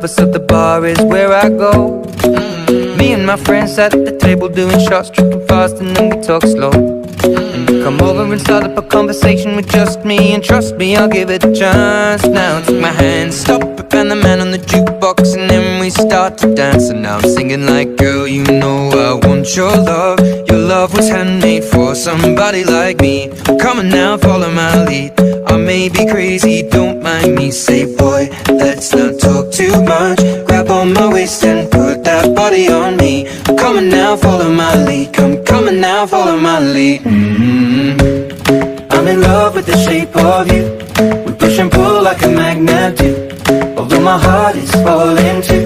club, so the bar is where I go. Me and my friends at the table doing shots, tripping fast, and then we talk slow. And you come over and start up a conversation with just me, and trust me, I'll give it a chance. Now take my hand, stop it, and the man on the jukebox, and then we start to dance. And now I'm singing like, girl, you know I want your love. Your love was handmade for somebody like me. Come on now, follow my lead. I may be crazy, don't mind me. Say, boy, let's not talk too much. Grab on my waist and put that body on me. Come on now, follow my lead. Come on now, follow my lead. I'm in love with the shape of you. We push and pull like a magnet do. Although my heart is falling too.